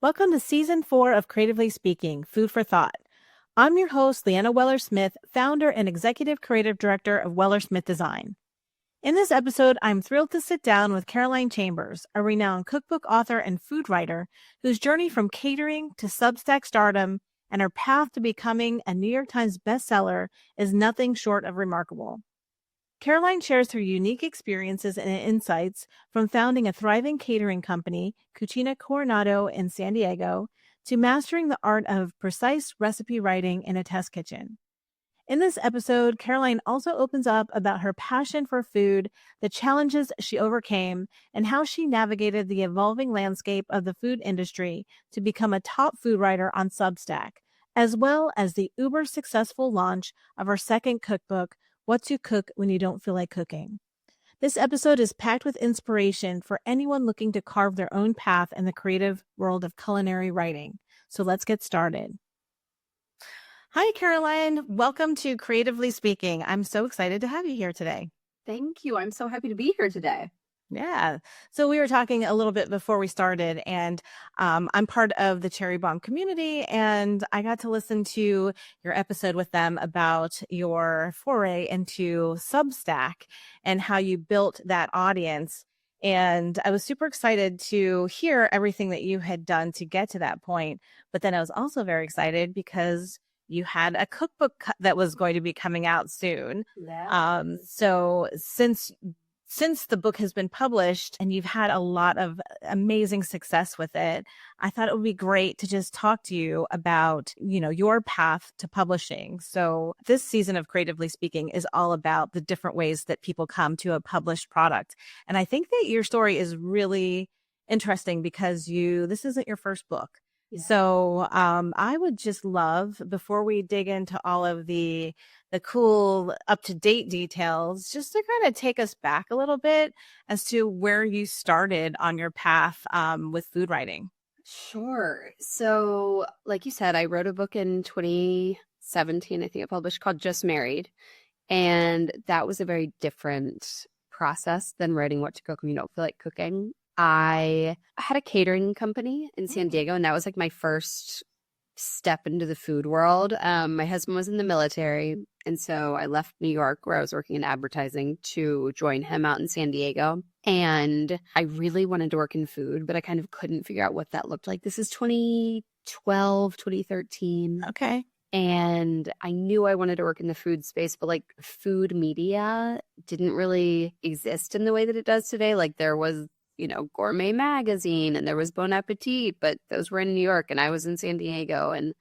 Welcome to Season 4 of Creatively Speaking, Food for Thought. I'm your host, Leanna Weller-Smith, founder and executive creative director of Weller-Smith Design. In this episode, I'm thrilled to sit down with Caroline Chambers, a renowned cookbook author and food writer whose journey from catering to Substack stardom and her path to becoming a New York Times bestseller is nothing short of remarkable. Caroline shares her unique experiences and insights from founding a thriving catering company, Cucina Coronado in San Diego, to mastering the art of precise recipe writing in a test kitchen. In this episode, Caroline also opens up about her passion for food, the challenges she overcame, and how she navigated the evolving landscape of the food industry to become a top food writer on Substack, as well as the uber successful launch of her second cookbook, What to Cook When You Don't Feel Like Cooking. This episode is packed with inspiration for anyone looking to carve their own path in the creative world of culinary writing. So let's get started. Hi, Caroline. Welcome to Creatively Speaking. I'm so excited to have you here today. Thank you. I'm so happy to be here today. Yeah. So we were talking a little bit before we started, and I'm part of the Cherry Bomb community, and I got to listen to your episode with them about your foray into Substack and how you built that audience. And I was super excited to hear everything that you had done to get to that point. But then I was also very excited because you had a cookbook that was going to be coming out soon. Yeah. So since the book has been published and you've had a lot of amazing success with it, I thought it would be great to just talk to you about, your path to publishing. So this season of Creatively Speaking is all about the different ways that people come to a published product. And I think that your story is really interesting because this isn't your first book. Yeah. So I would just love, before we dig into all of the cool up-to-date details, just to kind of take us back a little bit as to where you started on your path with food writing. Sure. So, like you said, I wrote a book in 2017, I think it published, called Just Married. And that was a very different process than writing What to Cook When You Don't Feel Like Cooking. I had a catering company in San Diego, and that was like my first step into the food world. My husband was in the military, and so I left New York, where I was working in advertising, to join him out in San Diego. And I really wanted to work in food, but I kind of couldn't figure out what that looked like. This is 2012, 2013. Okay. And I knew I wanted to work in the food space, but like food media didn't really exist in the way that it does today. Like there was Gourmet Magazine and there was Bon Appetit, but those were in New York and I was in San Diego, and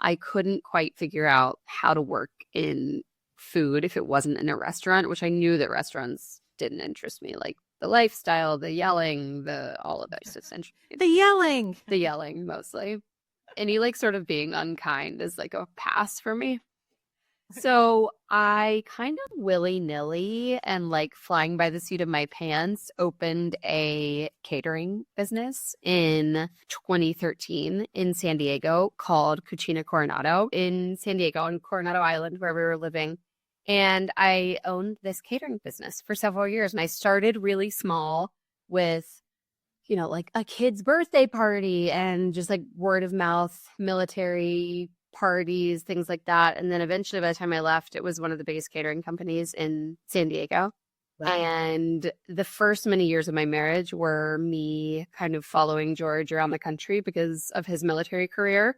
I couldn't quite figure out how to work in food if it wasn't in a restaurant, which I knew that restaurants didn't interest me, like the lifestyle, the yelling, all of that. The yelling mostly. Any like sort of being unkind is like a pass for me. So I kind of willy-nilly and like flying by the seat of my pants opened a catering business in 2013 in San Diego called Cucina Coronado in San Diego on Coronado Island, where we were living. And I owned this catering business for several years. And I started really small with, like a kid's birthday party and just like word of mouth, military parties, things like that. And then eventually, by the time I left, it was one of the biggest catering companies in San Diego. Wow. And the first many years of my marriage were me kind of following George around the country because of his military career.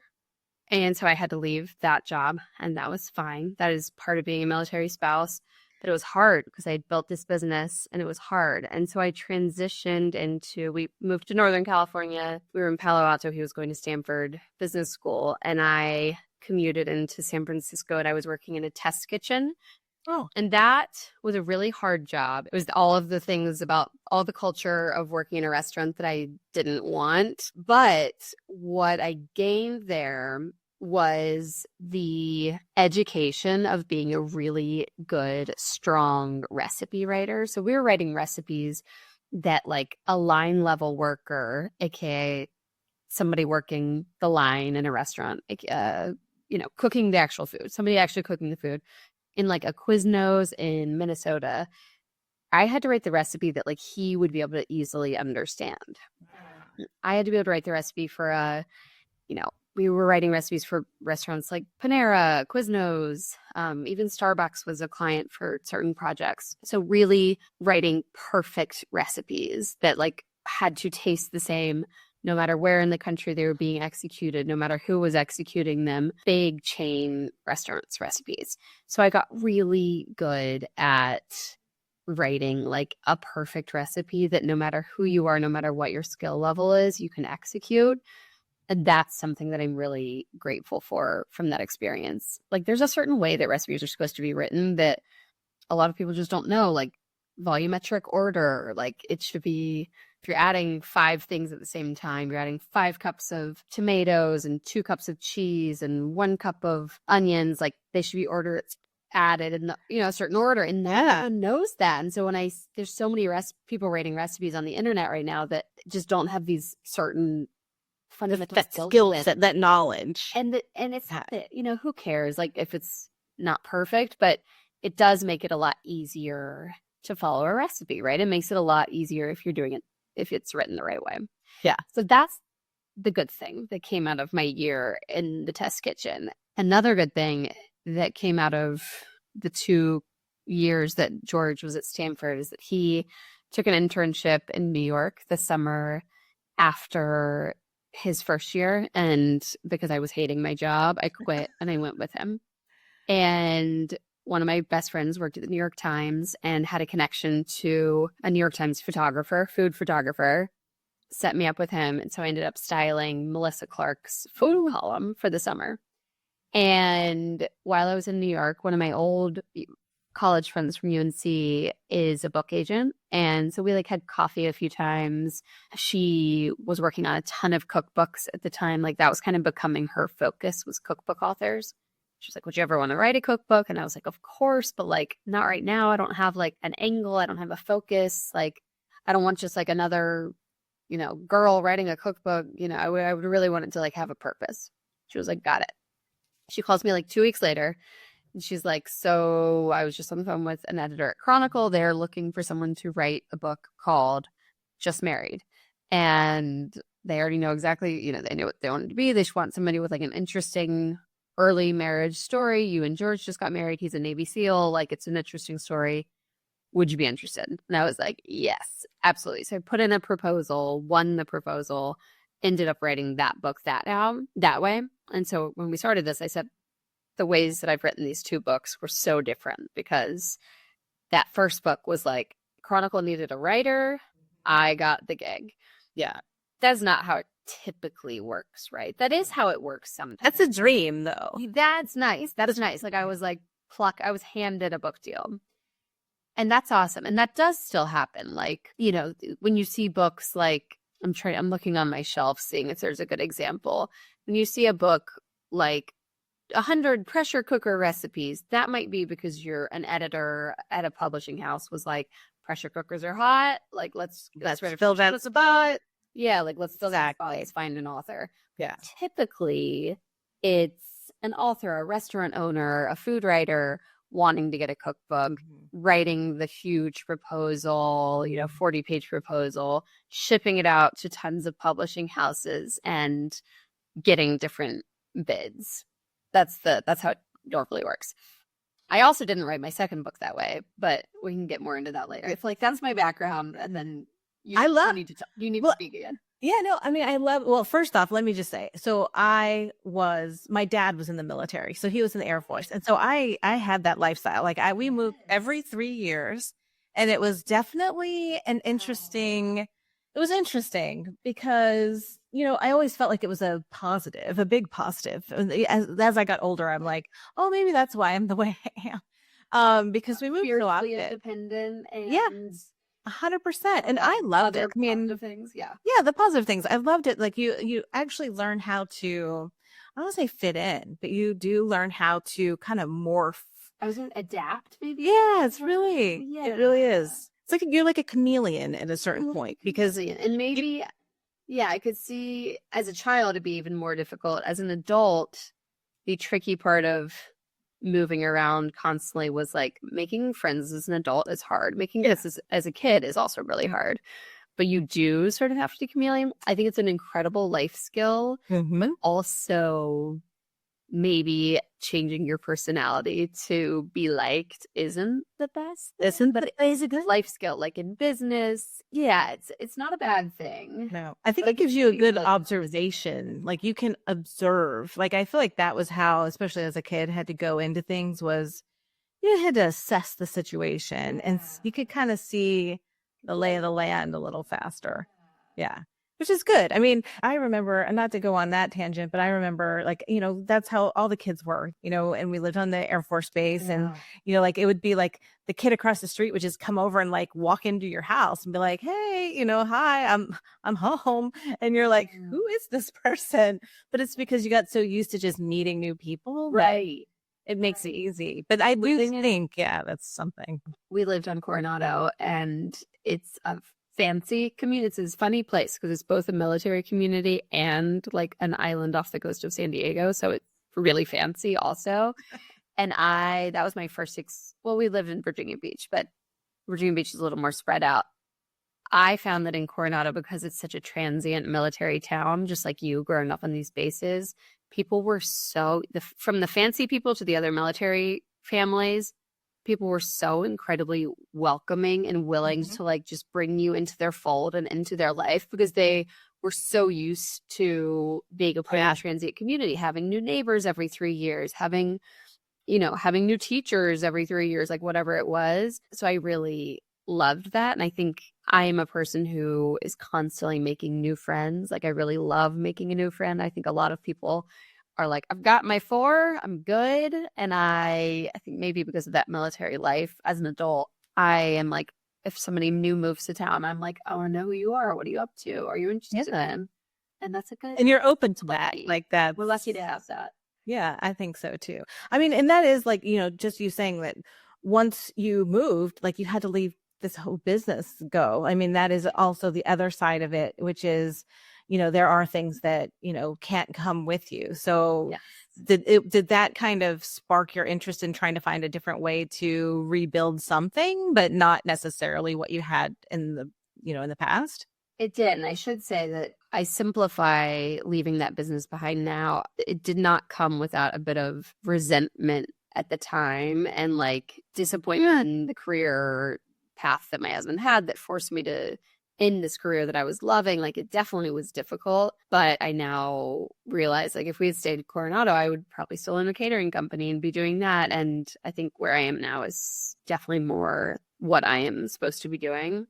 And so I had to leave that job, and that was fine. That is part of being a military spouse. But it was hard because I had built this business and it was hard. And so I transitioned we moved to Northern California. We were in Palo Alto. He was going to Stanford Business School. And I commuted into San Francisco, and I was working in a test kitchen. Oh. And that was a really hard job. It was all of the things about all the culture of working in a restaurant that I didn't want. But what I gained there was the education of being a really good, strong recipe writer. So we were writing recipes that like a line level worker, aka somebody working the line in a restaurant, cooking the actual food, somebody actually cooking the food in like a Quiznos in Minnesota, I had to write the recipe that like he would be able to easily understand. I had to be able to write the recipe for we were writing recipes for restaurants like Panera, Quiznos, even Starbucks was a client for certain projects. So really writing perfect recipes that like had to taste the same no matter where in the country they were being executed, no matter who was executing them, big chain restaurants recipes. So I got really good at writing like a perfect recipe that no matter who you are, no matter what your skill level is, you can execute. And that's something that I'm really grateful for from that experience. Like there's a certain way that recipes are supposed to be written that a lot of people just don't know, like volumetric order. Like it should be, if you're adding 5 things at the same time, you're adding 5 cups of tomatoes and 2 cups of cheese and 1 cup of onions, like they should be ordered added in a certain order, and no one knows that. And so when there's so many people writing recipes on the internet right now that just don't have these certain fundamental skill set, that knowledge. And it's who cares, like if it's not perfect, but it does make it a lot easier to follow a recipe, right? It makes it a lot easier if you're doing it, if it's written the right way. Yeah. So that's the good thing that came out of my year in the test kitchen. Another good thing that came out of the 2 years that George was at Stanford is that he took an internship in New York the summer after his first year, and because I was hating my job, I quit and I went with him. And one of my best friends worked at the New York Times and had a connection to a New York Times photographer, food photographer, set me up with him. And so I ended up styling Melissa Clark's food column for the summer. And while I was in New York, one of my old college friends from UNC is a book agent. And so we like had coffee a few times. She was working on a ton of cookbooks at the time. Like that was kind of becoming her focus, was cookbook authors. She's like, would you ever want to write a cookbook? And I was like, of course, but like not right now. I don't have like an angle. I don't have a focus. Like I don't want just like another, girl writing a cookbook. I would really want it to like have a purpose. She was like, got it. She calls me like 2 weeks later. And she's like, so I was just on the phone with an editor at Chronicle. They're looking for someone to write a book called Just Married. And they already know exactly, they know what they want it to be. They just want somebody with like an interesting early marriage story. You and George just got married. He's a Navy SEAL. Like it's an interesting story. Would you be interested? And I was like, yes, absolutely. So I put in a proposal, won the proposal, ended up writing that book that way. And so when we started this, I said, the ways that I've written these 2 books were so different because that first book was like Chronicle needed a writer. I got the gig. Yeah. That's not how it typically works, right? That is how it works sometimes. That's a dream though. That's nice. That's nice. Like I was like I was handed a book deal. And that's awesome. And that does still happen. Like, when you see books like, I'm looking on my shelf seeing if there's a good example. When you see a book like 100 pressure cooker recipes, that might be because you're an editor at a publishing house was like, pressure cookers are hot. Like, let's fill that spot. Yeah, like let's fill that spot. Let's find an author. Yeah. Typically, it's an author, a restaurant owner, a food writer wanting to get a cookbook, writing the huge proposal, 40-page proposal, shipping it out to tons of publishing houses and getting different bids. That's how it normally works. I also didn't write my second book that way, but we can get more into that later. It's like that's my background, and then you need to speak again. Yeah, no, I mean, first off, let me just say, so my dad was in the military, so he was in the Air Force. And so I had that lifestyle. Like we moved every 3 years, and it was definitely it was interesting because, I always felt like it was a big positive. As I got older, I'm like, oh, maybe that's why I'm the way I am. Because we moved so often. Independent and yeah. 100%. And I loved it. I mean, positive things. Yeah. Yeah. The positive things. I loved it. Like you actually learn how to, I don't want to say fit in, but you do learn how to kind of morph. I was going to adapt maybe. Yeah. It really is. It's like you're like a chameleon at a certain point because. And maybe, I could see as a child it'd be even more difficult. As an adult, the tricky part of moving around constantly was like making friends as an adult is hard. Making this as a kid is also really hard. but you do sort of have to chameleon. I think it's an incredible life skill. Mm-hmm. Also, maybe changing your personality to be liked isn't the best thing, but it is a good life skill. Like in business, yeah, it's not a bad thing. No, I think But it gives you a good like, observation. Like you can observe. Like I feel like that was how, especially as a kid, had to go into things was you had to assess the situation and you could kind of see the lay of the land a little faster. Yeah. Which is good. I mean, I remember, and not to go on that tangent, but I remember like, that's how all the kids were, and we lived on the Air Force Base and, like it would be like the kid across the street would just come over and like walk into your house and be like, hey, hi, I'm home. And you're like, who is this person? But it's because you got so used to just meeting new people. right. It makes it easy. But I do think, yeah, that's something. We lived on Coronado, and it's a fancy community. It's a funny place because it's both a military community and like an island off the coast of San Diego. So it's really fancy also. And that was my first we lived in Virginia Beach, but Virginia Beach is a little more spread out. I found that in Coronado, because it's such a transient military town, just like you growing up on these bases, people were from the fancy people to the other military families, people were so incredibly welcoming and willing to like just bring you into their fold and into their life because they were so used to being a part of a transient community, having new neighbors every 3 years, having new teachers every 3 years, like whatever it was. So I really loved that. And I think I am a person who is constantly making new friends. Like I really love making a new friend. I think a lot of people are like, I've got my 4, I'm good. And I think maybe because of that military life as an adult, I am like, if somebody new moves to town, I'm like, I want to know who you are. What are you up to? Are you interested in? And that's a good. And you're open to that. Like that. We're lucky to have that. Yeah, I think so too. I mean, and that is like, just you saying that once you moved, like you had to leave this whole business go. I mean, that is also the other side of it, which is, there are things that, can't come with you. So yes. Did that kind of spark your interest in trying to find a different way to rebuild something, but not necessarily what you had in the past? It did. And I should say that I simplify leaving that business behind now. It did not come without a bit of resentment at the time and like disappointment in the career path that my husband had that forced me to end this career that I was loving. Like it definitely was difficult, but I now realize like if we had stayed at Coronado, I would probably still own a catering company and be doing that. And I think where I am now is definitely more what I am supposed to be doing.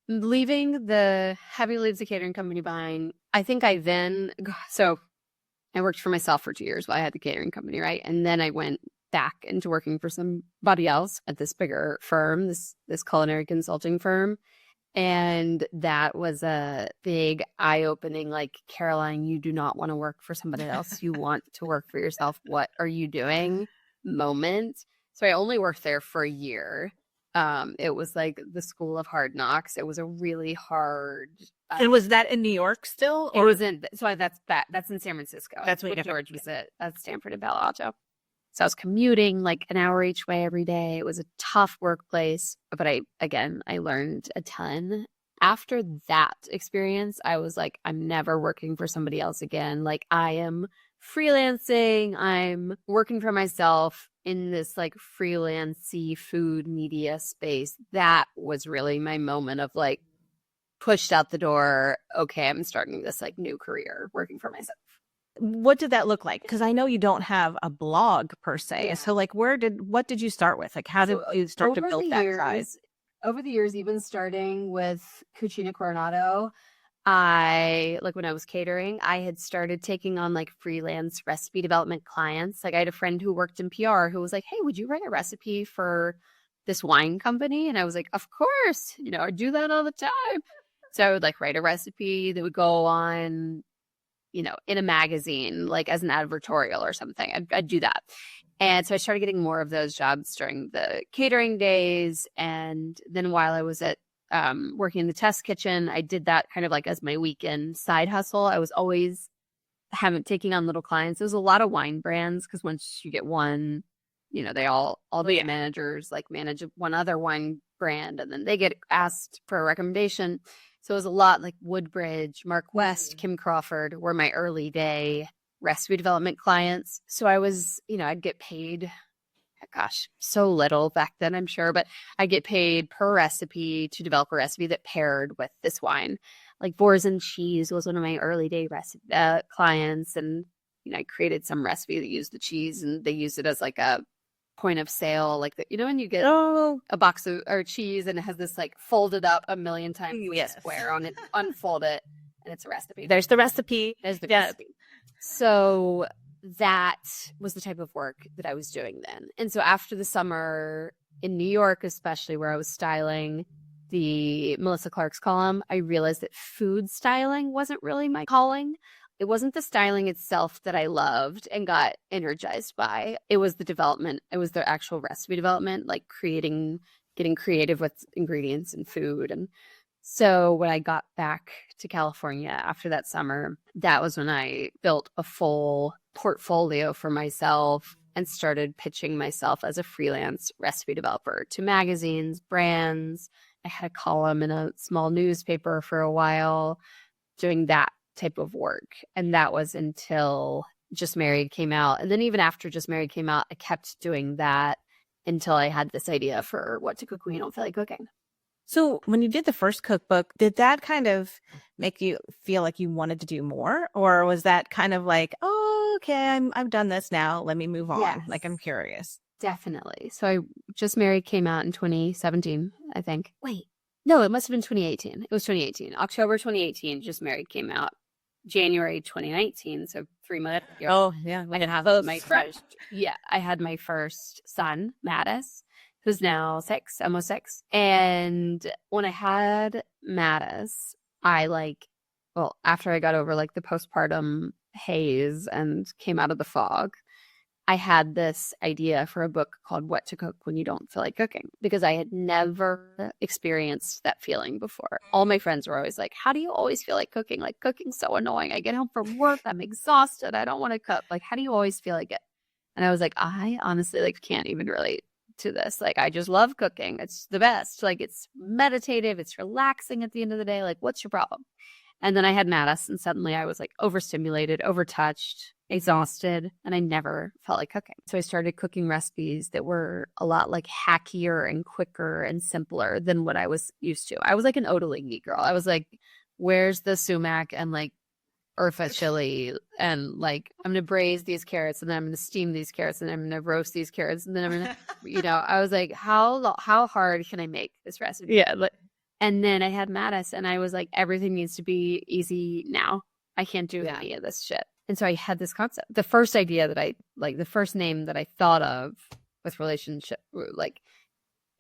Having leaves the catering company behind, I think I worked for myself for 2 years while I had the catering company, right? And then I went back into working for somebody else at this bigger firm, this culinary consulting firm. And that was a big eye-opening, like, Caroline, you do not want to work for somebody else. You want to work for yourself. What are you doing? Moment. So I only worked there for a year. It was like the school of hard knocks. It was a really hard. And was that in New York still? Or? It was in. So that's in San Francisco. That's what George was at Stanford and Palo Alto. So I was commuting like an hour each way every day. It was a tough workplace, but I learned a ton. After that experience, I was like, I'm never working for somebody else again. Like I am freelancing. I'm working for myself in this like freelancey food media space. That was really my moment of like pushed out the door. Okay, I'm starting this like new career working for myself. What did that look like? Because I know you don't have a blog per se. Yeah. So like what did you start with? Like how did you start to build that size? Over the years, even starting with Cucina Coronado, when I was catering, I had started taking on like freelance recipe development clients. Like I had a friend who worked in PR who was like, hey, would you write a recipe for this wine company? And I was like, of course, I do that all the time. So I would like write a recipe that would go on, in a magazine, like as an advertorial or something. I'd do that. And so I started getting more of those jobs during the catering days. And then while I was at working in the test kitchen, I did that kind of like as my weekend side hustle. I was always taking on little clients. There was a lot of wine brands because once you get one, they all the managers like manage one other wine brand and then they get asked for a recommendation. So it was a lot like Woodbridge, Mark West, Kim Crawford were my early day recipe development clients. So I was, I'd get paid, gosh, so little back then, I'm sure, but I get paid per recipe to develop a recipe that paired with this wine. Like Boars and Cheese was one of my early day clients. And, I created some recipe that used the cheese, and they used it as like a point of sale, like when you get a box of or cheese and it has this like folded up a million times square on it, unfold it, and it's a recipe. There's the recipe. Recipe. So that was the type of work that I was doing then. And so after the summer in New York, especially where I was styling the Melissa Clark's column, I realized that food styling wasn't really my calling. It wasn't the styling itself that I loved and got energized by. It was the development. It was the actual recipe development, like getting creative with ingredients and food. And so when I got back to California after that summer, that was when I built a full portfolio for myself and started pitching myself as a freelance recipe developer to magazines, brands. I had a column in a small newspaper for a while doing that type of work. And that was until Just Married came out. And then even after Just Married came out, I kept doing that until I had this idea for what to cook when you don't feel like cooking. So when you did the first cookbook, did that kind of make you feel like you wanted to do more? Or was that kind of like, oh, okay, I've done this now. Let me move on. Yes. Like, I'm curious. Definitely. So Just Married came out in 2017, I think. Wait, no, it must have been 2018. It was 2018. October 2018, Just Married came out. January 2019, so 3 months. Oh, yeah. I had my first. Yeah, I had my first son, Mattis, who's now almost 6. And when I had Mattis, after I got over like the postpartum haze and came out of the fog, I had this idea for a book called What to Cook When You Don't Feel Like Cooking, because I had never experienced that feeling before. All my friends were always like, how do you always feel like cooking? Like, cooking's so annoying. I get home from work, I'm exhausted, I don't want to cook. Like, how do you always feel like it? And I was like, I honestly can't even relate to this. Like, I just love cooking. It's the best. Like, it's meditative, it's relaxing at the end of the day. Like, what's your problem? And then I had Mattis, and suddenly I was like overstimulated, overtouched, exhausted, and I never felt like cooking. So I started cooking recipes that were a lot like hackier and quicker and simpler than what I was used to. I was like an ottolenghi girl. I was like, where's the sumac and like Urfa chili, and like I'm going to braise these carrots, and then I'm going to steam these carrots, and I'm going to roast these carrots, and then I'm going to, I was like, how hard can I make this recipe? Yeah. And then I had Mattis, and I was like, everything needs to be easy now. I can't do any of this shit. And so I had this concept. The first idea that the first name that I thought of with relationship, like,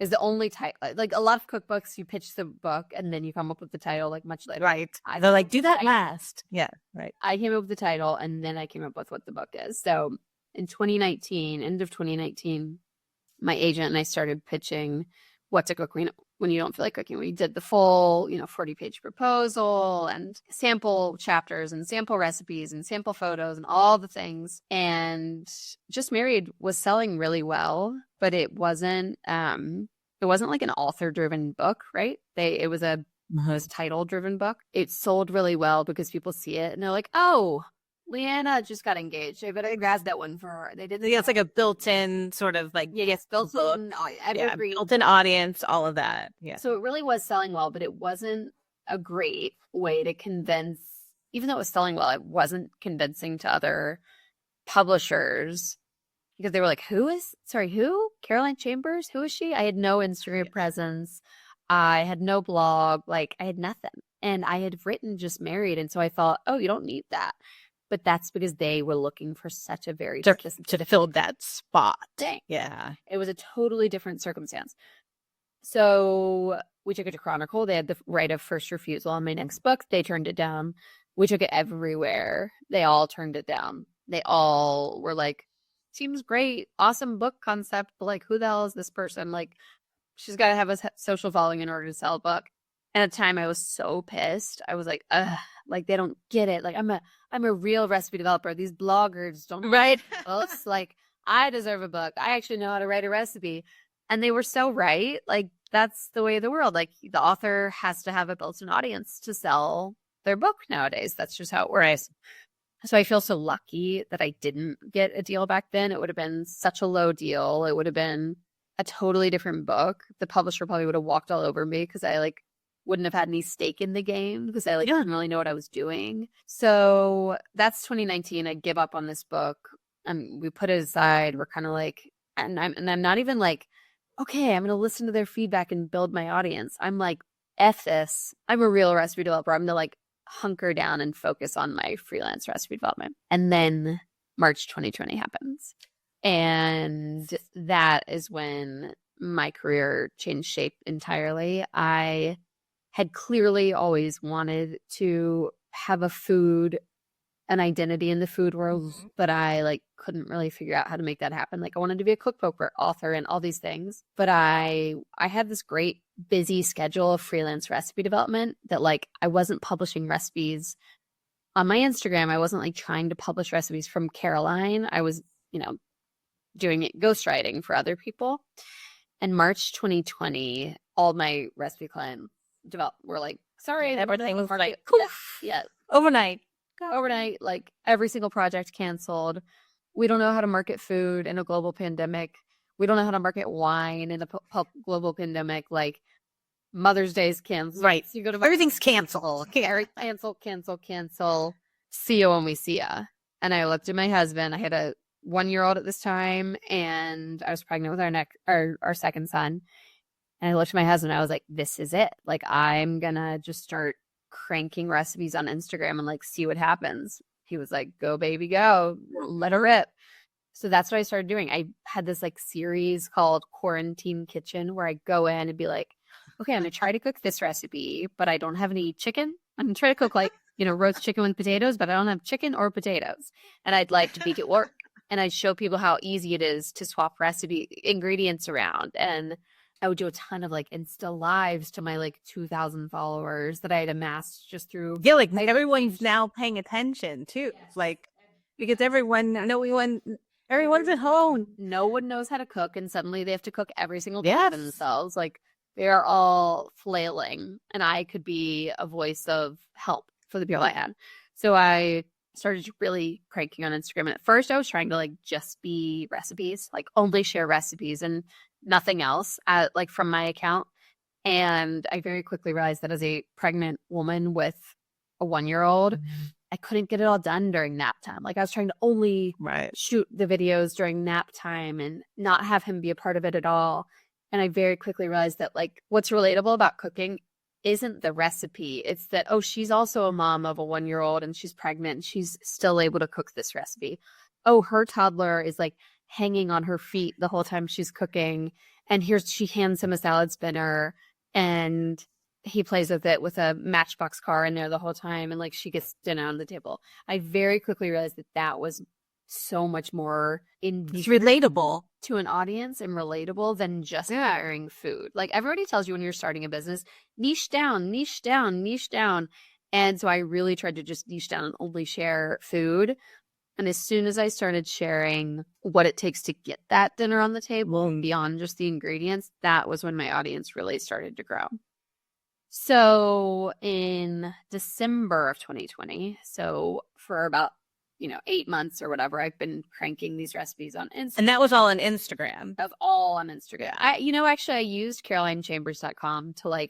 is the only title. Like a lot of cookbooks, you pitch the book and then you come up with the title like much later. Right. They're like, do that last. Yeah. Right. I came up with the title, and then I came up with what the book is. So in 2019, end of 2019, my agent and I started pitching What to Cook When You Don't Feel Like Cooking. We did the full, 40-page proposal and sample chapters and sample recipes and sample photos and all the things. And Just Married was selling really well, but it wasn't like an author-driven book, right? It was a title-driven book. It sold really well because people see it and they're like, oh, Leanna just got engaged. I better grab that one for her. They did. Yeah, it's like a built-in sort of like built-in evergreen, built-in audience, all of that. Yeah. So it really was selling well, but it wasn't a great way to convince. Even though it was selling well, it wasn't convincing to other publishers because they were like, who? Caroline Chambers? Who is she? I had no Instagram presence. I had no blog. Like, I had nothing. And I had written Just Married. And so I thought, oh, you don't need that. But that's because they were looking for such a very to fill that spot. Dang. Yeah. It was a totally different circumstance. So we took it to Chronicle. They had the right of first refusal on my next book. They turned it down. We took it everywhere. They all turned it down. They all were like, seems great. Awesome book concept. But like, who the hell is this person? Like, she's got to have a social following in order to sell a book. And at the time I was so pissed. I was like, ugh, like they don't get it. Like I'm a real recipe developer. These bloggers don't. Right. It's like, I deserve a book. I actually know how to write a recipe. And they were so right. Like that's the way of the world. Like the author has to have a built-in audience to sell their book nowadays. That's just how it works. So I feel so lucky that I didn't get a deal back then. It would have been such a low deal. It would have been a totally different book. The publisher probably would have walked all over me because I like wouldn't have had any stake in the game because I like didn't really know what I was doing. So that's 2019. I give up on this book and we put it aside. We're kind of like, and I'm not even like, okay, I'm going to listen to their feedback and build my audience. I'm like, F this. I'm a real recipe developer. I'm going to like hunker down and focus on my freelance recipe development. And then March 2020 happens. And that is when my career changed shape entirely. I had clearly always wanted to have an identity in the food world, but I like couldn't really figure out how to make that happen. Like I wanted to be a cookbook author and all these things, but I had this great busy schedule of freelance recipe development that like I wasn't publishing recipes on my Instagram. I wasn't like trying to publish recipes from Caroline. I was, doing it ghostwriting for other people. And March 2020, all my recipe clients were like, sorry, Everything was like, poof. Yeah. overnight. Overnight, like every single project canceled. We don't know how to market food in a global pandemic. We don't know how to market wine in a global pandemic. Like Mother's Day is canceled. Right. So you go to Everything's canceled. Cancel. See you when we see ya. And I looked at my husband. I had a 1-year-old at this time, and I was pregnant with our second son. And I looked at my husband. I was like, "This is it. Like, I'm gonna just start cranking recipes on Instagram and like see what happens." He was like, "Go baby, go. Let her rip." So that's what I started doing. I had this like series called Quarantine Kitchen where I go in and be like, okay, I'm gonna try to cook this recipe, but I don't have any chicken. I'm gonna try to cook like, roast chicken with potatoes, but I don't have chicken or potatoes. And I'd like to make it work. And I'd show people how easy it is to swap recipe ingredients around. And I would do a ton of like Insta lives to my like 2,000 followers that I had amassed just through. Yeah, like everyone's now paying attention too. Yes. Like because everyone's at home. No one knows how to cook, and suddenly they have to cook every single Yes. time themselves. Like they are all flailing, and I could be a voice of help for the people I had. So I started really cranking on Instagram. And at first I was trying to like just be recipes, like only share recipes and nothing else like from my account. And I very quickly realized that as a pregnant woman with a 1-year-old, I couldn't get it all done during nap time. Like I was trying to only shoot the videos during nap time and not have him be a part of it at all. And I very quickly realized that like what's relatable about cooking isn't the recipe. It's that, oh, she's also a mom of a 1-year-old and she's pregnant and she's still able to cook this recipe. Oh, her toddler is like hanging on her feet the whole time she's cooking. And she hands him a salad spinner and he plays with it with a Matchbox car in there the whole time. And like she gets dinner on the table. I very quickly realized that was so much more It's relatable to an audience and relatable than just sharing food. Like everybody tells you when you're starting a business, niche down. And so I really tried to just niche down and only share food. And as soon as I started sharing what it takes to get that dinner on the table and beyond just the ingredients, that was when my audience really started to grow. So in December of 2020, so for about 8 months or whatever, I've been cranking these recipes on Instagram. And that was all on Instagram. That was all on Instagram. Actually I used carolinechambers.com to I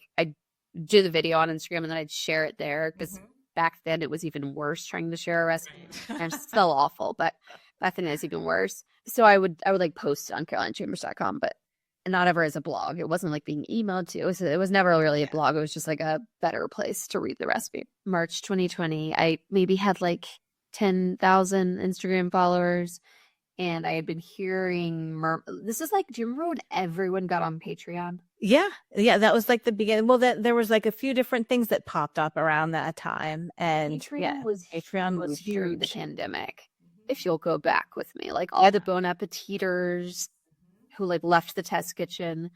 do the video on Instagram and then I'd share it there because back then it was even worse trying to share a recipe. I'm still awful, but back then it was even worse. So I would like post it on carolinechambers.com, but not ever as a blog. It wasn't like being emailed to. It was never really a blog. It was just like a better place to read the recipe. March 2020, I maybe had like 10,000 Instagram followers, and I had been hearing this is like, do you remember when everyone got on Patreon? Yeah, that was like the beginning. Well, there was like a few different things that popped up around that time, and Patreon was through the huge. pandemic. If you'll go back with me, like all the Bon Appetiters who like left the test kitchen,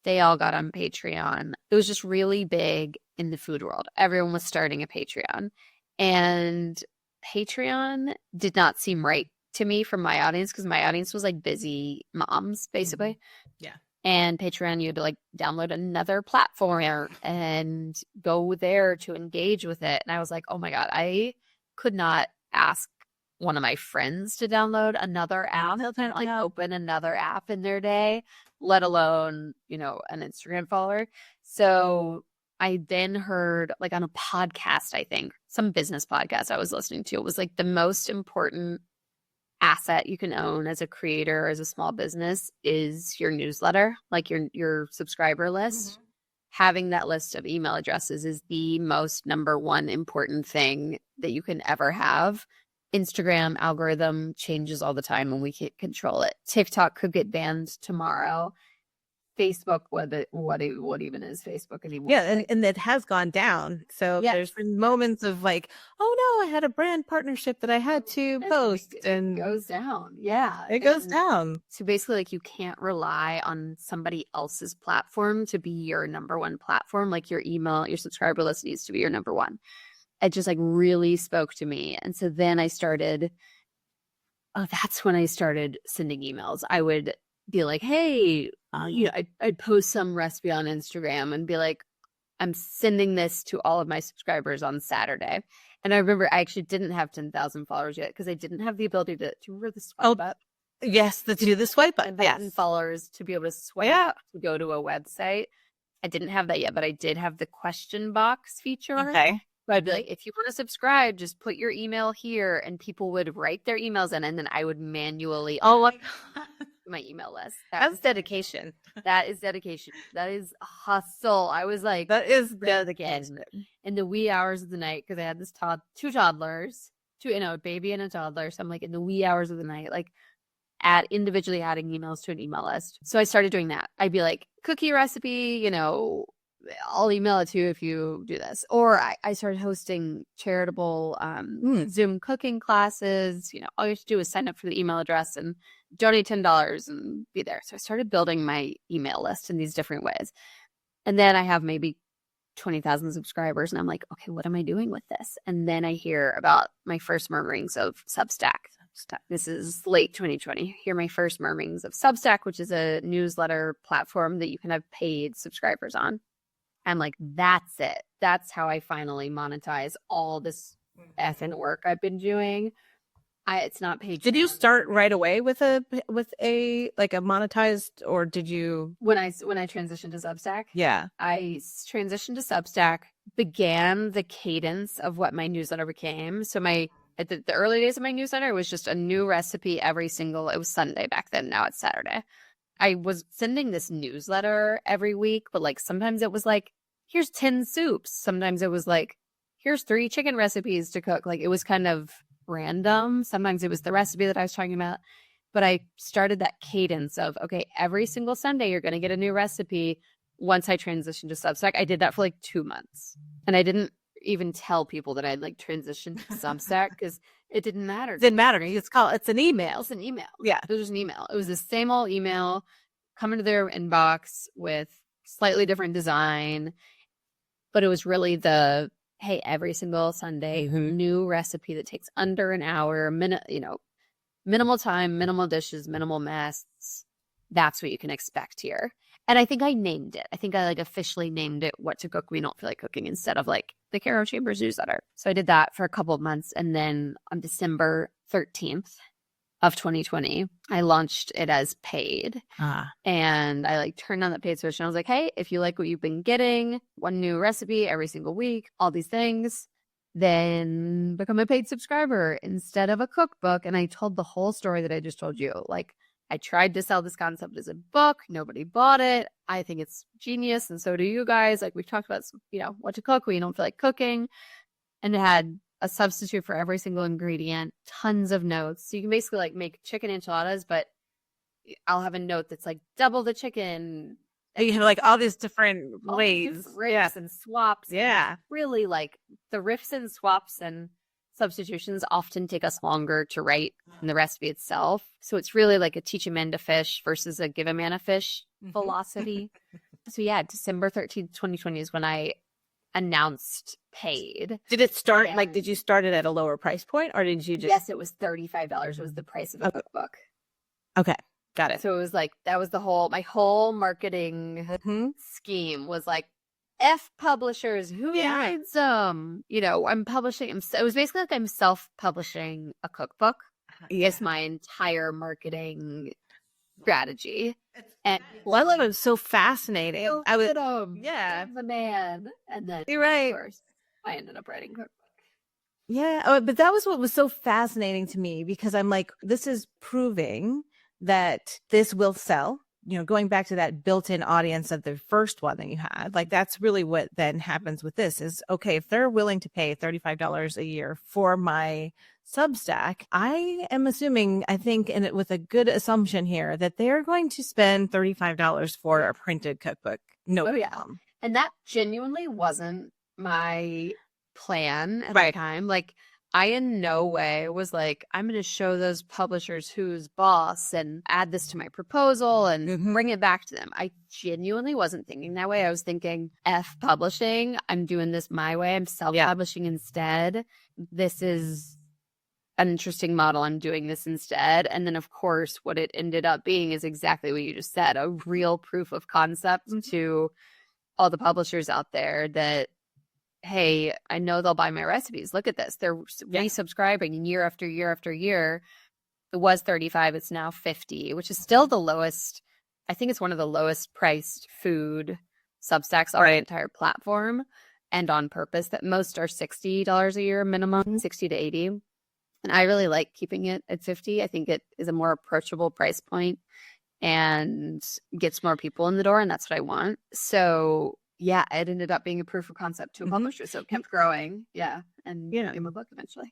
they all got on Patreon. It was just really big in the food world. Everyone was starting a Patreon, and Patreon did not seem right to me from my audience because my audience was like busy moms, basically. Yeah. And Patreon, you had to like download another platform and go there to engage with it. And I was like, oh my God, I could not ask one of my friends to download another app, like open another app in their day, let alone, you know, an Instagram follower. So I then heard like on a podcast, I think some business podcast I was listening to, it was like the most important asset you can own as a creator or as a small business is your newsletter, like your subscriber list. Mm-hmm. Having that list of email addresses is the most number one important thing that you can ever have. Instagram algorithm changes all the time and we can't control it. TikTok could get banned tomorrow. Facebook, what even is Facebook anymore? Yeah, and it has gone down. So there's been moments of like, oh no, I had a brand partnership that I had to post, and it goes down. Yeah, it goes down. So basically, like you can't rely on somebody else's platform to be your number one platform. Like your email, your subscriber list needs to be your number one. It just like really spoke to me, and so then I started. Oh, that's when I started sending emails. I would be like, hey, you know, I'd post some recipe on Instagram and be like, I'm sending this to all of my subscribers on Saturday. And I remember I actually didn't have 10,000 followers yet because I didn't have the ability to remember the swipe up. Yes, to do the swipe up. Yes. Followers to be able to swipe up to go to a website. I didn't have that yet, but I did have the question box feature. Okay. So I'd be like, if you want to subscribe, just put your email here, and people would write their emails in, and then I would manually my email list. That's dedication. That is dedication. That is hustle. I was like, that is dedication. In the wee hours of the night, because I had this two toddlers, a baby and a toddler. So I'm like in the wee hours of the night, like individually adding emails to an email list. So I started doing that. I'd be like, cookie recipe, you know, I'll email it to you if you do this. Or I started hosting charitable Zoom cooking classes. You know, all you have to do is sign up for the email address and donate $10 and be there. So I started building my email list in these different ways. And then I have maybe 20,000 subscribers. And I'm like, okay, what am I doing with this? And then I hear about my first murmurings of Substack. This is late 2020. Hear my first murmurings of Substack, which is a newsletter platform that you can have paid subscribers on. I'm like, that's it. That's how I finally monetize all this effing work I've been doing. It's not paid. Did you start right away with a monetized, or did you? When I transitioned to Substack? Yeah. I transitioned to Substack, began the cadence of what my newsletter became. So at the early days of my newsletter, it was just a new recipe it was Sunday back then. Now it's Saturday. I was sending this newsletter every week, but like sometimes it was like, here's 10 soups. Sometimes it was like, here's 3 chicken recipes to cook. Like it was kind of random. Sometimes it was the recipe that I was talking about. But I started that cadence of, okay, every single Sunday you're going to get a new recipe. Once I transitioned to Substack, I did that for like 2 months. And I didn't even tell people that I'd like transitioned to Substack because it didn't matter. It didn't matter. It's an email. It's an email. Yeah. It was just an email. It was the same old email coming to their inbox with slightly different design. But it was really hey, every single Sunday, new recipe that takes under an hour, minimal time, minimal dishes, minimal mess. That's what you can expect here. And I think I named it. I think I like officially named it What to Cook We Don't Feel Like Cooking instead of like the Caro Chambers newsletter. So I did that for a couple of months. And then on December 13th of 2020, I launched it as paid. And I like turned on that paid switch and I was like, hey, if you like what you've been getting, one new recipe every single week, all these things, then become a paid subscriber instead of a cookbook. And I told the whole story that I just told you. Like I tried to sell this concept as a book. Nobody bought it. I think it's genius. And so do you guys. Like we've talked about, what to cook when you don't feel like cooking. And it had a substitute for every single ingredient, tons of notes. So you can basically like make chicken enchiladas, but I'll have a note that's like double the chicken. And you have like all these different ways. Riffs and swaps. Yeah. Really like the riffs and swaps and substitutions often take us longer to write than the recipe itself. So it's really like a teach a man to fish versus a give a man a fish philosophy. So yeah, December 13th, 2020 is when I announced paid. Did it start did you start it at a lower price point or did you just? Yes, it was $35 was the price of a cookbook. Okay. Got it. So it was like, that was my whole marketing scheme was like, F publishers, who needs them? You know, I'm publishing. It was basically like I'm self-publishing a cookbook. It's my entire marketing strategy. And Well, I love it. It's so fascinating. the man. And then, You're right. of course, I ended up writing cookbook. Yeah. Oh, but that was what was so fascinating to me, because I'm like, this is proving that this will sell. You know, going back to that built-in audience of the first one that you had, like that's really what then happens with this is, okay, if they're willing to pay $35 a year for my Substack, I am assuming, I think, and with a good assumption here, that they're going to spend $35 for a printed cookbook. No. Oh, yeah. And that genuinely wasn't my plan at the time. Like, I in no way was like, I'm going to show those publishers who's boss and add this to my proposal and bring it back to them. I genuinely wasn't thinking that way. I was thinking, F publishing, I'm doing this my way. I'm self-publishing instead. This is an interesting model. I'm doing this instead. And then, of course, what it ended up being is exactly what you just said, a real proof of concept to all the publishers out there that, hey, I know they'll buy my recipes. Look at this. They're resubscribing year after year after year. It was 35. It's now 50, which is still the lowest. I think it's one of the lowest priced food Substacks on the entire platform, and on purpose. That most are $60 a year minimum, 60 to 80. And I really like keeping it at 50. I think it is a more approachable price point and gets more people in the door. And that's what I want. So yeah, it ended up being a proof of concept to a publisher. So it kept growing. Yeah. And became a book eventually.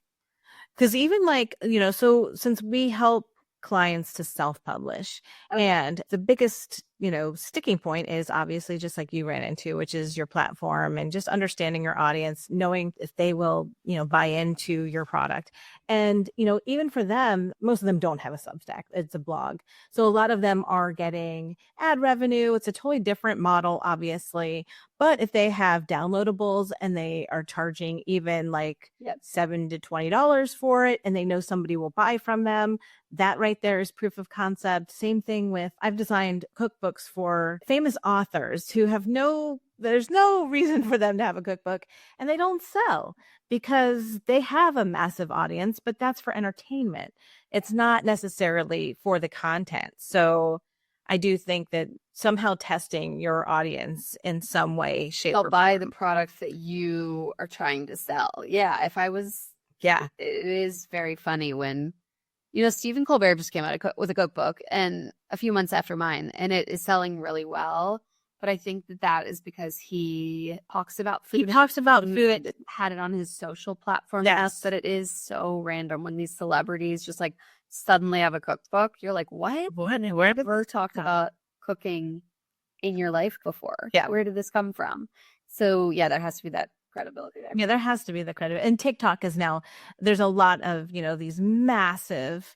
Because even like, you know, so since we help clients to self-publish, and the biggest, you know, sticking point is obviously just like you ran into, which is your platform and just understanding your audience, knowing if they will, you know, buy into your product. And, you know, even for them, most of them don't have a Substack. It's a blog. So a lot of them are getting ad revenue. It's a totally different model, obviously. But if they have downloadables and they are charging even like $7 to $20 for it, and they know somebody will buy from them, that right there is proof of concept. Same thing with, I've designed cookbooks for famous authors who have there's no reason for them to have a cookbook, and they don't sell because they have a massive audience, but that's for entertainment. It's not necessarily for the content. So I do think that somehow testing your audience in some way, shape, they'll buy the product that you are trying to sell. Yeah. If I was, it is very funny when, you know, Stephen Colbert just came out with a cookbook, and a few months after mine, and it is selling really well. But I think that is because he talks about food. He talks about food, had it on his social platform. Yes. That it is so random when these celebrities just like suddenly have a cookbook. You're like, what? Where have you ever talked about cooking in your life before? Yeah. Where did this come from? So yeah, there has to be that credibility there. Yeah, there has to be the credibility. And TikTok is now, there's a lot of, you know, these massive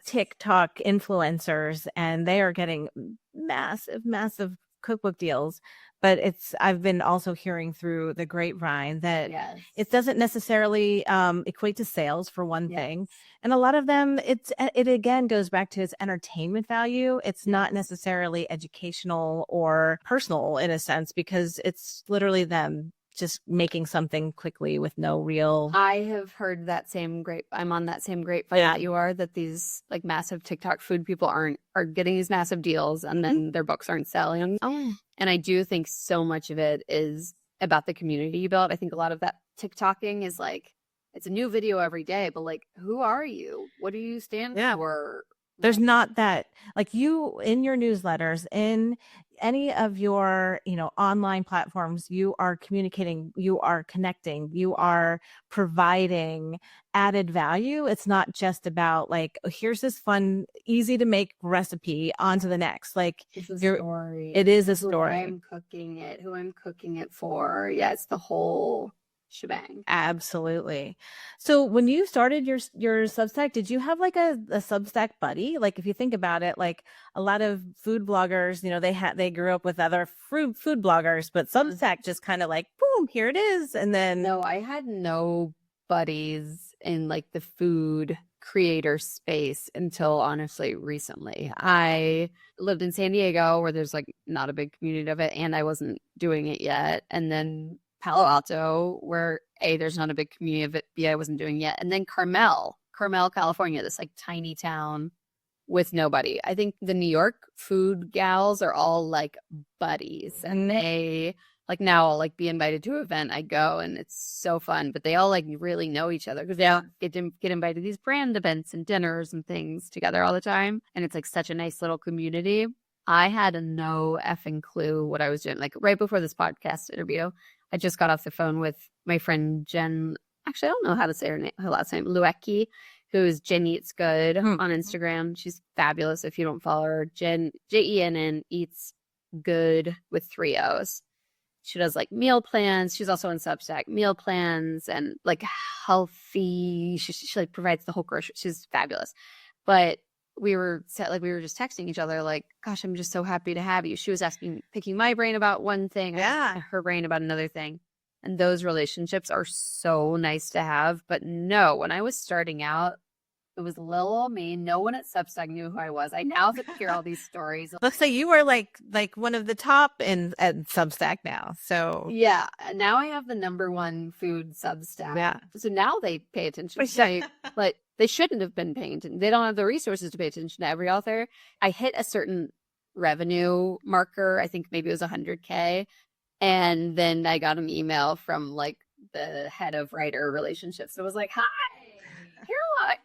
TikTok influencers, and they are getting massive cookbook deals. But I've been also hearing through the grapevine that it doesn't necessarily equate to sales, for one thing. And a lot of them, it again goes back to its entertainment value. It's not necessarily educational or personal in a sense, because it's literally them just making something quickly with no real. I have heard that same I'm on that same grapevine that you are, that these like massive TikTok food people are getting these massive deals, and then their books aren't selling. And I do think so much of it is about the community you built. I think a lot of that TikToking is like, it's a new video every day, but like, who are you? What do you stand for? There's not that, like, you in your newsletters, in any of your, you know, online platforms, you are communicating, you are connecting, you are providing added value. It's not just about like, oh, here's this fun, easy to make recipe, on to the next. Like, it's a story. It is a story. I'm cooking it, who I'm cooking it for. Yeah, it's the whole shebang. Absolutely. So when you started your Substack, did you have like a Substack buddy? Like, if you think about it, like a lot of food bloggers, you know, they grew up with other food bloggers, but Substack just kind of like, boom, here it is. And then no, I had no buddies in like the food creator space until honestly recently. I lived in San Diego where there's like not a big community of it, and I wasn't doing it yet. And then Palo Alto where there's not a big community of it, B, I wasn't doing it yet. And then Carmel, California, this like tiny town with nobody. I think the New York food gals are all like buddies, and they like now I'll like be invited to an event, I go, and it's so fun. But they all like really know each other because they all get invited to these brand events and dinners and things together all the time. And it's like such a nice little community. I had no effing clue what I was doing. Like right before this podcast interview, I just got off the phone with my friend Jen. Actually, I don't know how to say her last name, Luecki, who's Jen Eats Good on Instagram. She's fabulous. If you don't follow her, Jen, Jenn Eats Good with 3 O's. She does like meal plans. She's also on Substack, meal plans and like healthy. She like provides the whole grocery. She's fabulous. But we were just texting each other like, gosh, I'm just so happy to have you. She was picking my brain about one thing, her brain about another thing. And those relationships are so nice to have. But no, when I was starting out, it was little old me. No one at Substack knew who I was. I now have to hear all these stories. Looks like you were like one of the top at Substack now. So yeah, now I have the #1 food Substack. Yeah. So now they pay attention to me, but they shouldn't have been paying attention. They don't have the resources to pay attention to every author. I hit a certain revenue marker. I think maybe it was 100K. And then I got an email from like the head of writer relationships. So it was like, hi, Caroline.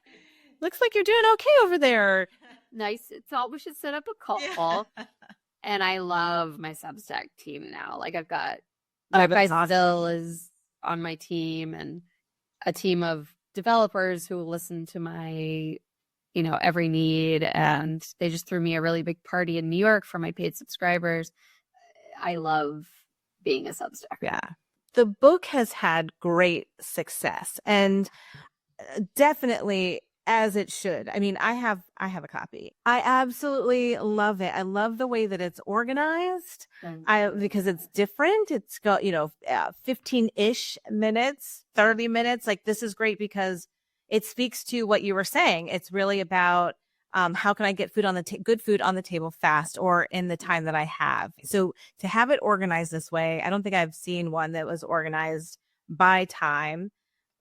Looks like you're doing okay over there. Nice. It's all, we should set up a call. Yeah. And I love my Substack team now. Like I've got Still is on my team and a team of developers who listen to my, every need. And they just threw me a really big party in New York for my paid subscribers. I love being a Substacker. Yeah. The book has had great success and definitely as it should. I mean, I have a copy. I absolutely love it. I love the way that it's organized. Because it's different. It's got, 15-ish minutes, 30 minutes. Like this is great because it speaks to what you were saying. It's really about how can I get good food on the table fast or in the time that I have. So to have it organized this way, I don't think I've seen one that was organized by time.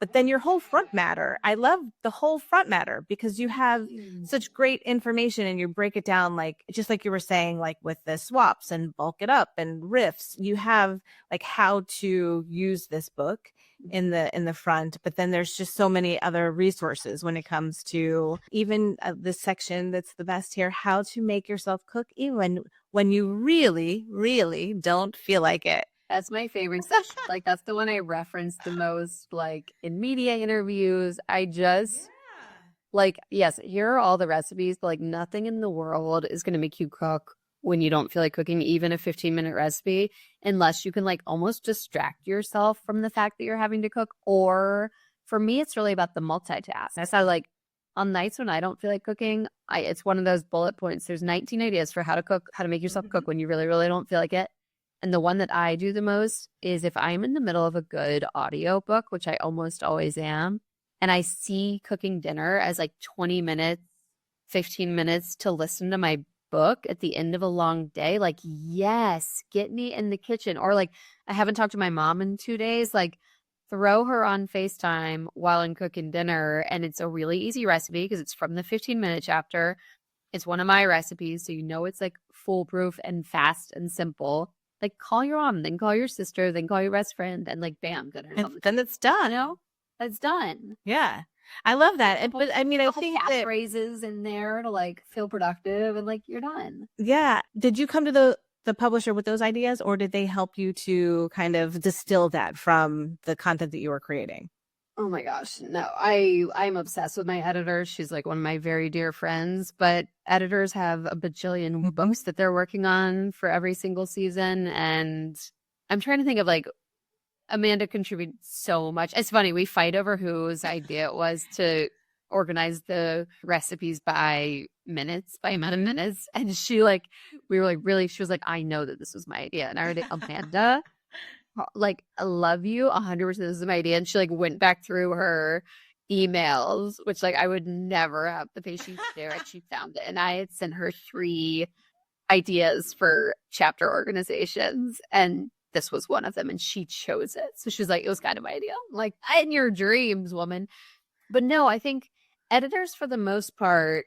But then your whole front matter. I love the whole front matter because you have such great information and you break it down like just like you were saying, like with the swaps and bulk it up and riffs. You have like how to use this book in the front, but then there's just so many other resources when it comes to even this section that's the best here, how to make yourself cook even when you really, really don't feel like it. That's my favorite session. Like that's the one I reference the most, like in media interviews. I just like, yes, here are all the recipes, but like nothing in the world is going to make you cook when you don't feel like cooking, even a 15-minute recipe, unless you can like almost distract yourself from the fact that you're having to cook. Or for me, it's really about the multitask. That's how like on nights when I don't feel like cooking, it's one of those bullet points. There's 19 ideas for how to cook, how to make yourself cook when you really, really don't feel like it. And the one that I do the most is if I'm in the middle of a good audio book, which I almost always am, and I see cooking dinner as like 20 minutes, 15 minutes to listen to my book at the end of a long day, like, yes, get me in the kitchen. Or like, I haven't talked to my mom in 2 days, like throw her on FaceTime while I'm cooking dinner. And it's a really easy recipe because it's from the 15-minute chapter. It's one of my recipes. So it's like foolproof and fast and simple. Like call your mom, then call your sister, then call your best friend, and like bam, then it's done. It's done. Yeah, I love that. But I mean, I think that phrases in there to like feel productive, and like you're done. Yeah. Did you come to the publisher with those ideas, or did they help you to kind of distill that from the content that you were creating? Oh my gosh, no. I'm obsessed with my editor. She's like one of my very dear friends, but editors have a bajillion books that they're working on for every single season. And I'm trying to think of like, Amanda contributes so much. It's funny, we fight over whose idea it was to organize the recipes by amount of minutes. And we were like, really? She was like, I know that this was my idea. And I was like, Amanda, like, I love you 100%. This is my idea. And she like went back through her emails, which like I would never have the patience to do, and she found it. And I had sent her 3 ideas for chapter organizations, and this was one of them, and she chose it. So she was like, it was kind of my idea. I'm like, in your dreams, woman. But no, I think editors, for the most part,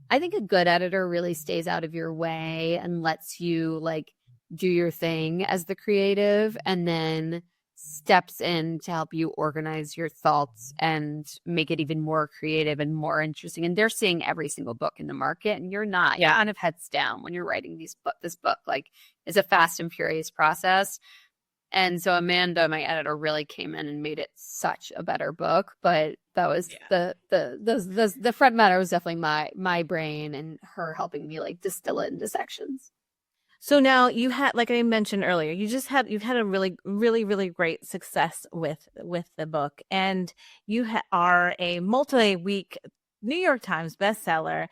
I think a good editor really stays out of your way and lets you like do your thing as the creative, and then steps in to help you organize your thoughts and make it even more creative and more interesting. And they're seeing every single book in the market, and you're not. You're kind of heads down when you're writing this book. Like, it's a fast and furious process. And so Amanda, my editor, really came in and made it such a better book. But that was the front matter was definitely my brain and her helping me like distill it into sections. So now you had, like I mentioned earlier, you've had a really, really, really great success with the book, and you are a multi-week New York Times bestseller.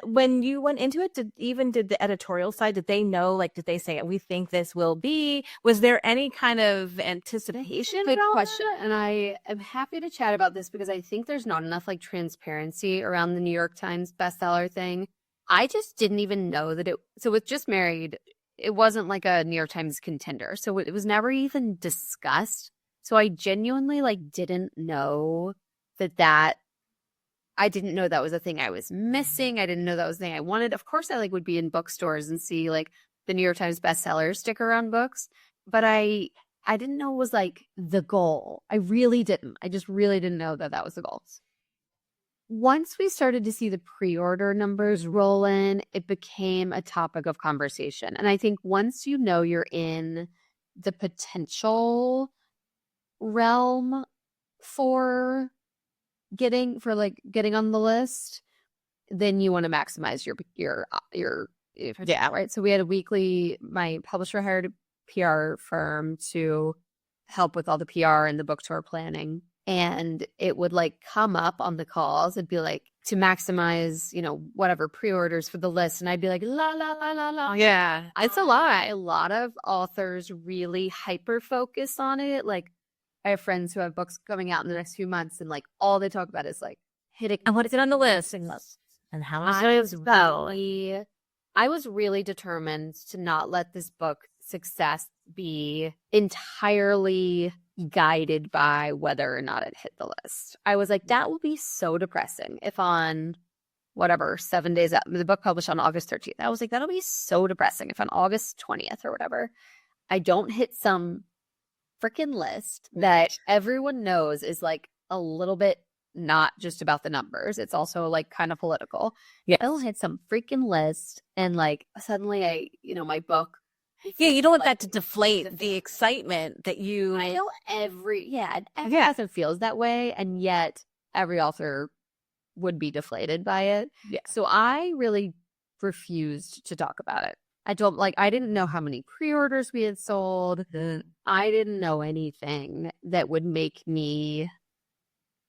When you went into it, did the editorial side, did they know, like, did they say, we think this will be, was there any kind of anticipation? Good question. And I am happy to chat about this because I think there's not enough like transparency around the New York Times bestseller thing. I just didn't even know that so with Just Married, it wasn't like a New York Times contender. So it was never even discussed. So I genuinely like didn't know that I didn't know that was a thing I was missing. I didn't know that was the thing I wanted. Of course, I like would be in bookstores and see like the New York Times bestseller sticker on books, but I didn't know it was like the goal. I really didn't. I just really didn't know that was the goal. Once we started to see the pre-order numbers roll in, it became a topic of conversation. And I think once you know you're in the potential realm for getting on the list, then you want to maximize your right. So we had my publisher hired a PR firm to help with all the PR and the book tour planning. And it would like come up on the calls. It'd be like to maximize, whatever pre-orders for the list. And I'd be like, la, la, la, la, la. Yeah. It's a lot. A lot of authors really hyper focus on it. Like, I have friends who have books coming out in the next few months, and like all they talk about is like hitting. And what is it on the list? And how much does it go? I was really determined to not let this book success be entirely guided by whether or not it hit the list. I was like, that will be so depressing if on whatever 7 days out, the book published on August 13th. I was like, that'll be so depressing if on August 20th or whatever, I don't hit some freaking list that everyone knows is like a little bit not just about the numbers. It's also like kind of political. Yeah. I don't hit some freaking list and like suddenly my book. Yeah, you don't want that to deflate the excitement that you. I know every author feels that way, and yet every author would be deflated by it. Yeah. So I really refused to talk about it. I didn't know how many pre-orders we had sold. I didn't know anything that would make me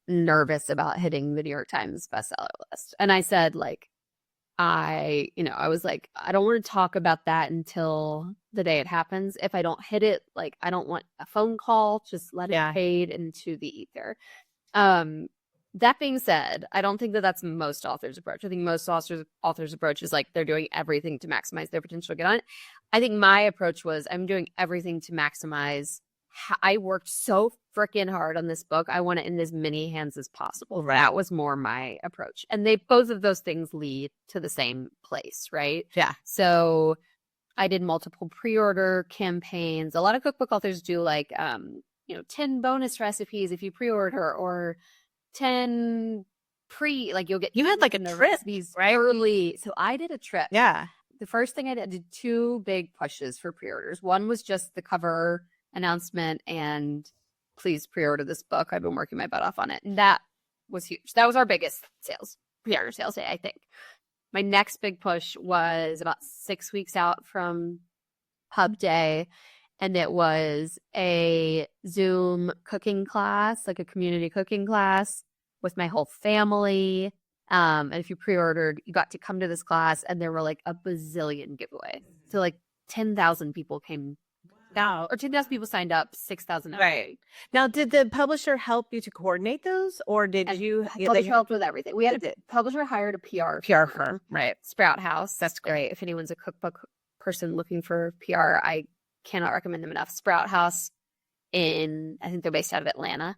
nervous about hitting the New York Times bestseller list. And I said, like, I was like, I don't want to talk about that until the day it happens. If I don't hit it, like, I don't want a phone call. Just let it fade into the ether. That being said, I don't think that that's most authors' approach. I think most authors' approach is like they're doing everything to maximize their potential to get on it. I think my approach was I'm doing everything to maximize. I worked so freaking hard on this book. I want it in as many hands as possible. Right. That was more my approach. And both of those things lead to the same place, right? Yeah. So I did multiple pre-order campaigns. A lot of cookbook authors do like 10 bonus recipes if you pre-order, or 10 you'll get. You had like a trip, right? Early. So I did a trip. Yeah. The first thing I did 2 big pushes for pre-orders. One was just the cover announcement and please pre-order this book. I've been working my butt off on it. And that was huge. That was our biggest pre-order sales day, I think. My next big push was about 6 weeks out from Pub Day. And it was a Zoom cooking class, like a community cooking class with my whole family. And if you pre-ordered, you got to come to this class, and there were like a bazillion giveaways. So like 10,000 people came Now, or 10,000 people signed up, 6,000. Right. Now, did the publisher help you to coordinate those, or did you? Publisher helped with everything. We had a publisher hired a PR firm, right? Sprout House. That's great. If anyone's a cookbook person looking for PR, I cannot recommend them enough. Sprout House I think they're based out of Atlanta.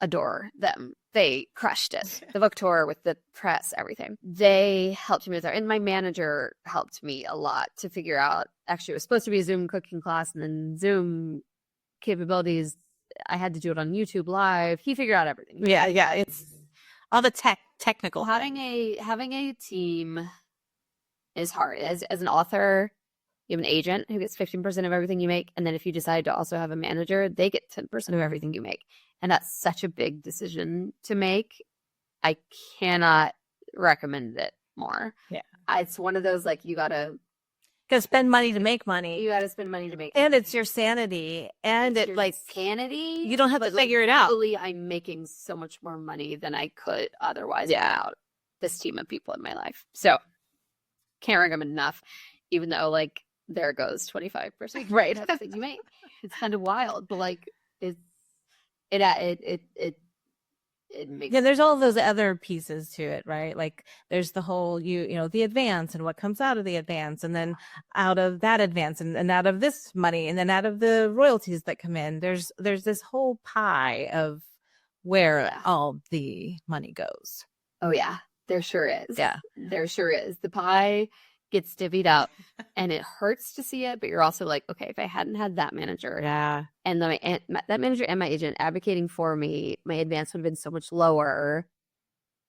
Adore them. They crushed it. The book tour with the press, everything. They helped me with that. And my manager helped me a lot to figure out, actually, it was supposed to be a Zoom cooking class, and then Zoom capabilities, I had to do it on YouTube Live. He figured out everything. Yeah. It's all the technical. Having a team is hard. As an author, you have an agent who gets 15% of everything you make. And then if you decide to also have a manager, they get 10% of everything you make. And that's such a big decision to make. I cannot recommend it more. Yeah. It's one of those, like, you gotta spend money to make money. You gotta spend money to make and money. It's your sanity. And it's like sanity. You don't have to figure it out. Literally, I'm making so much more money than I could otherwise without this team of people in my life. So can't recommend enough, even though, like, there goes 25%. Right. That's what you make. It's kind of wild, but like it makes there's all those other pieces to it, right? Like there's the whole the advance and what comes out of the advance, and then out of that advance and out of this money, and then out of the royalties that come in, there's this whole pie of where all the money goes. Oh yeah, there sure is. Yeah, there sure is. The pie gets divvied up, and it hurts to see it, but you're also like, okay, if I hadn't had that manager, and then that manager and my agent advocating for me, my advance would have been so much lower.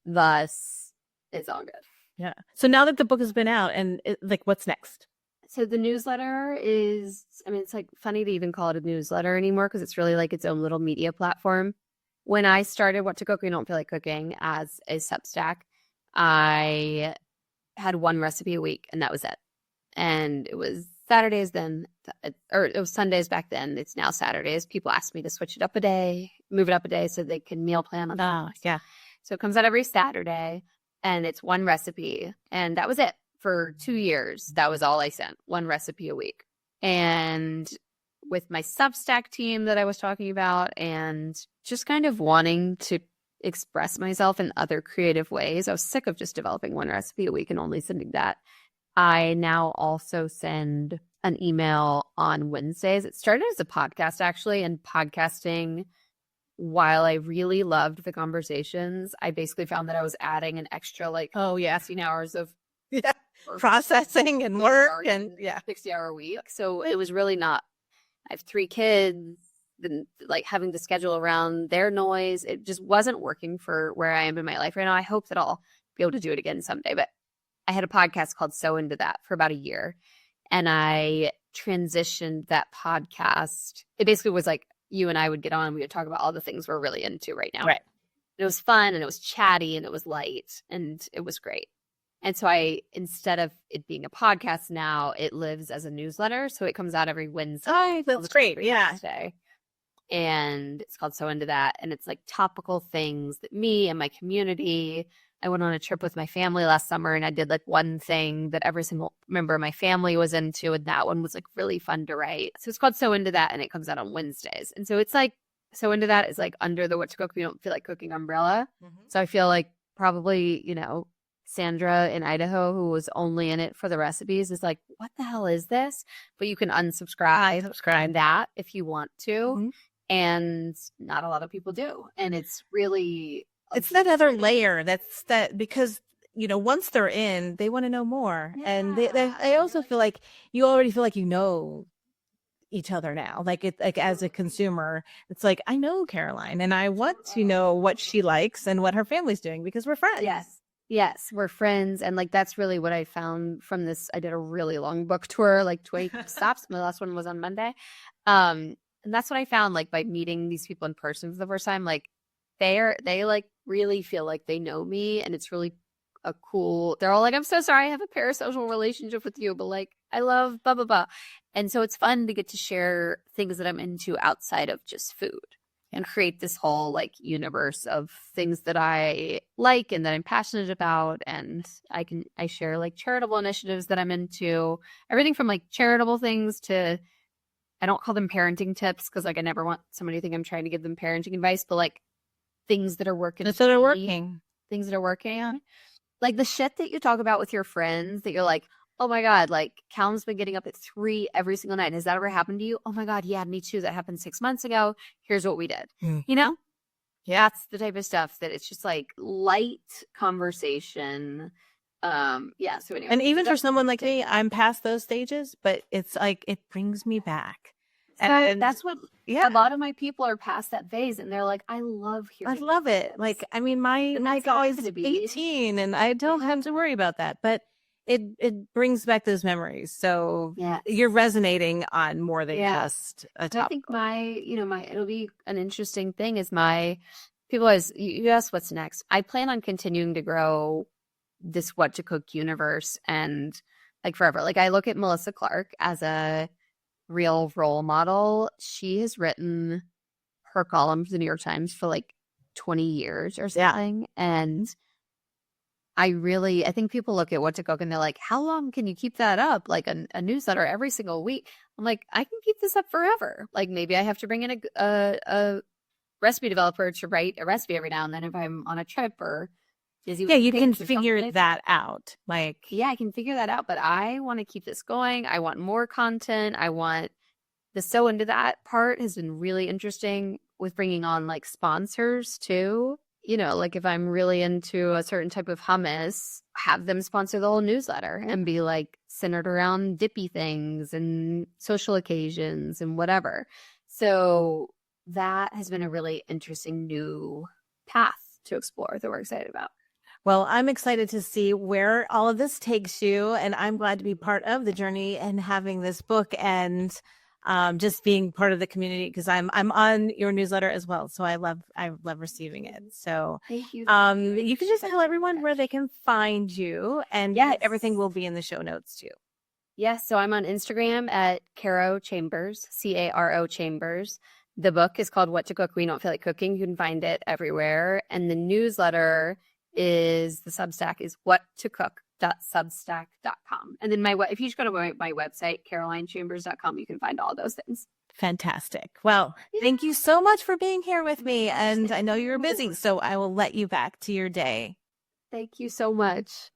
Thus, it's all good. Yeah. So now that the book has been out, and what's next? So the newsletter is, it's like funny to even call it a newsletter anymore, because it's really like its own little media platform. When I started What to Cook We Don't Feel Like Cooking as a Substack, I had one recipe a week, and that was it. And it was Saturdays then, or it was Sundays back then. It's now Saturdays. People ask me to switch it up a day, move it up a day so they can meal plan on Sundays. Yeah. So it comes out every Saturday, and it's one recipe. And that was it for 2 years. That was all I sent, one recipe a week. And with my Substack team that I was talking about, and just kind of wanting to express myself in other creative ways, I was sick of just developing one recipe a week and only sending that. I now also send an email on Wednesdays. It started as a podcast, actually, and podcasting, while I really loved the conversations, I basically found that I was adding an extra 16 hours of processing and work and 60-hour week. So it was really not. I have 3 kids. Then having to schedule around their noise, it just wasn't working for where I am in my life right now. I hope that I'll be able to do it again someday. But I had a podcast called So Into That for about a year, and I transitioned that podcast. It basically was like you and I would get on and we would talk about all the things we're really into right now. Right. It was fun, and it was chatty, and it was light, and it was great. And so instead of it being a podcast now, it lives as a newsletter. So it comes out every Wednesday. Oh, that's great. Yeah. Wednesday. And it's called So Into That. And it's like topical things that me and my community. I went on a trip with my family last summer, and I did one thing that every single member of my family was into. And that one was really fun to write. So it's called So Into That, and it comes out on Wednesdays. And so it's So Into That is under the What to Cook We Don't Feel Like Cooking umbrella. Mm-hmm. So I feel like probably, Sandra in Idaho, who was only in it for the recipes, is like, what the hell is this? But you can subscribe that if you want to. Mm-hmm. And not a lot of people do. And it's really... It's that other layer because, once they're in, they want to know more. Yeah. And they also feel like you already feel like you know each other now. As a consumer, it's like, I know Caroline, and I want to know what she likes and what her family's doing because we're friends. Yes, we're friends. And that's really what I found from this. I did a really long book tour, 20 stops. My last one was on Monday. And that's what I found, by meeting these people in person for the first time. They really feel like they know me, and it's really a cool. They're all like, I'm so sorry, I have a parasocial relationship with you, but I love blah blah blah. And so it's fun to get to share things that I'm into outside of just food, and create this whole universe of things that I like and that I'm passionate about. And I share charitable initiatives that I'm into, everything from charitable things to I don't call them parenting tips because like I never want somebody to think I'm trying to give them parenting advice, but like things that are working. Things that are working. Things that are working. Like the shit that you talk about with your friends that you're like, oh my God, like Callum's been getting up at 3 every single night. Has that ever happened to you? Oh my God, yeah, me too. That happened 6 months ago. Here's what we did. You know? Yeah. That's the type of stuff that it's just like light conversation. Yeah. So anyway. And even for someone like me, I'm past those stages, but it's like it brings me back. And that's what a lot of my people are past that phase, and they're like, I love hearing. I love it. Like, I mean, my guy is 18 and I don't have to worry about that, but it brings back those memories. So you're resonating on more than just a topic. I think it'll be an interesting thing is my people always, you ask what's next. I plan on continuing to grow this What to Cook universe and like forever. Like I look at Melissa Clark as a real role model. She has written her column for the New York Times for like 20 years or something. And I think people look at What to Cook and they're like, how long can you keep that up? Like a newsletter every single week. I'm like, I can keep this up forever. Like maybe I have to bring in a recipe developer to write a recipe every now and then if I'm on a trip or busy. Yeah, you can figure that out. Like, yeah, I can figure that out, but I want to keep this going. I want more content. I want the sew into that part has been really interesting with bringing on like sponsors too. You know, like if I'm really into a certain type of hummus, have them sponsor the whole newsletter and be like centered around dippy things and social occasions and whatever. So that has been a really interesting new path to explore that we're excited about. Well, I'm excited to see where all of this takes you, and I'm glad to be part of the journey and having this book and just being part of the community because I'm on your newsletter as well. So I love receiving it. So thank you. You can just tell everyone where they can find you, and everything will be in the show notes too. Yes, so I'm on Instagram at Caro Chambers, Caro Chambers. The book is called What to Cook When You Don't Feel Like Cooking. You can find it everywhere, and the newsletter is the Substack is whattocook.substack.com. And then if you just go to my website, carolinechambers.com, you can find all those things. Fantastic. Well, thank you so much for being here with me. And I know you're busy, so I will let you back to your day. Thank you so much.